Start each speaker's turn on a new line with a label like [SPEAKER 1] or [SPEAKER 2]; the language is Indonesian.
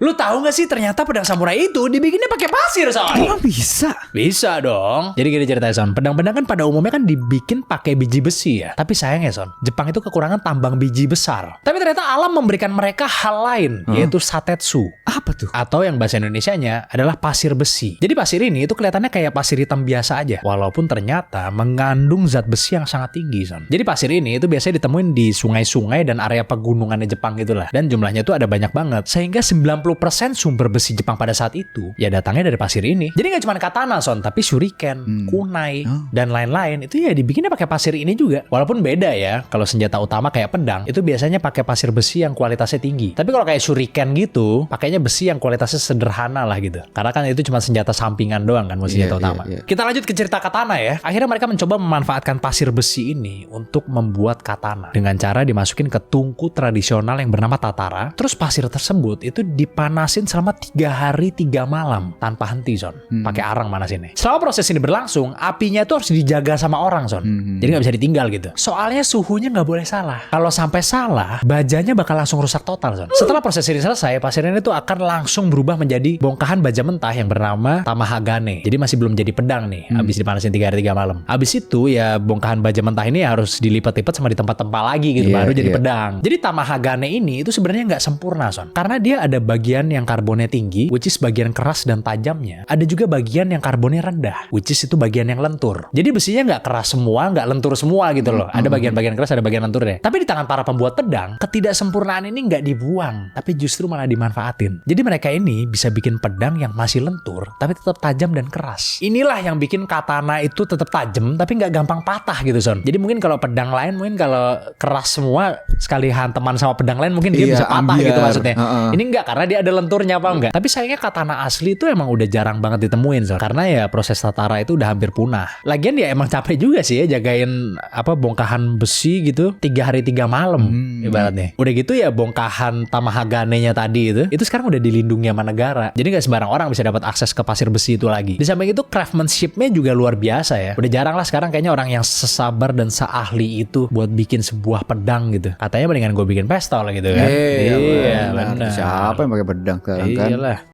[SPEAKER 1] Lu tahu nggak sih ternyata pedang samurai itu dibikinnya pakai pasir, Son?
[SPEAKER 2] Emang bisa?
[SPEAKER 1] Bisa dong. Jadi gini ceritanya, Son. Pedang-pedang kan pada umumnya kan dibikin pakai biji besi ya. Tapi sayangnya, Son, Jepang itu kekurangan tambang biji besar. Tapi ternyata alam memberikan mereka hal lain, yaitu satetsu.
[SPEAKER 2] Apa tuh?
[SPEAKER 1] Atau yang bahasa Indonesianya adalah pasir besi. Jadi pasir ini itu kelihatannya kayak pasir hitam biasa aja. Walaupun ternyata mengandung zat besi yang sangat tinggi, Son. Jadi pasir ini itu biasanya ditemuin di sungai-sungai dan area pegunungannya Jepang gitulah. Dan jumlahnya tuh ada banyak banget. Sehingga 90% sumber besi Jepang pada saat itu ya datangnya dari pasir ini. Jadi nggak cuma katana, Son, tapi shuriken, kunai, dan lain-lain itu ya dibikinnya pakai pasir ini juga. Walaupun beda ya. Kalau senjata utama kayak pedang itu biasanya pakai pasir besi yang kualitasnya tinggi. Tapi kalau kayak shuriken gitu, pakainya besi yang kualitasnya sederhana lah gitu. Karena kan itu cuma senjata sampingan doang kan, senjata utama. Kita lanjut ke cerita katana ya. Akhirnya mereka mencoba memanfaatkan pasir besi ini untuk membuat katana dengan cara dimasukin ke tungku tradisional yang bernama tatara. Terus pasir tersebut itu dipanasin selama 3 hari 3 malam tanpa henti, Son. Pakai arang manasinnya. Selama proses ini berlangsung, apinya itu harus dijaga sama orang, Son. Jadi nggak bisa ditinggal gitu. Soalnya suhunya nggak boleh salah. Kalau sampai salah, bajanya bakal langsung rusak total, Son. Setelah proses ini selesai, pasir ini tuh akan langsung berubah menjadi bongkahan baja mentah yang bernama tamahagane. Jadi masih belum jadi pedang nih. Habis dipanasin 3 hari 3 malam. Habis itu ya bongkahan baja mentah ini harus dilipat-lipat sama ditempa-tempa lagi gitu, baru jadi pedang. Jadi tamahagane ini itu sebenarnya nggak sempurna, Son. Karena dia ada bagian yang karbonnya tinggi, which is bagian keras dan tajamnya. Ada juga bagian yang karbonnya rendah, which is itu bagian yang lentur. Jadi besinya nggak keras semua, nggak lentur semua gitu loh. Ada bagian-bagian keras, ada bagian lenturnya. Tapi di tangan para pembuat pedang, ketidaksempurnaan ini nggak dibuang, tapi justru malah dimanfaatin. Jadi mereka ini bisa bikin pedang yang masih lentur, tapi tetap tajam dan keras. Inilah yang bikin katana itu tetap tajam, tapi nggak gampang patah gitu, Son. Jadi mungkin kalau pedang lain, mungkin kalau keras semua, sekali hanteman sama pedang lain, mungkin dia bisa patah gitu maksudnya. Ini enggak, karena dia ada lenturnya apa enggak. Tapi sayangnya katana asli itu emang udah jarang banget ditemuin, Son. Karena ya proses tatara itu udah hampir punah. Lagian ya emang capek juga sih ya jagain bongkahan besi gitu 3 hari 3 malam ibaratnya. Udah gitu ya bongkahan tamahagane-nya tadi itu sekarang udah dilindungi sama negara. Jadi nggak sembarang orang bisa dapat akses ke pasir besi itu lagi. Di samping itu craftsmanship-nya juga luar biasa ya. Udah jarang lah sekarang kayaknya orang yang sesabar dan seahli itu buat bikin sebuah pedang gitu. Katanya mendingan gue bikin pistol gitu kan.
[SPEAKER 2] Iya,
[SPEAKER 1] benar.
[SPEAKER 2] siapa yang pakai pedang sekarang kan?
[SPEAKER 1] Iyalah.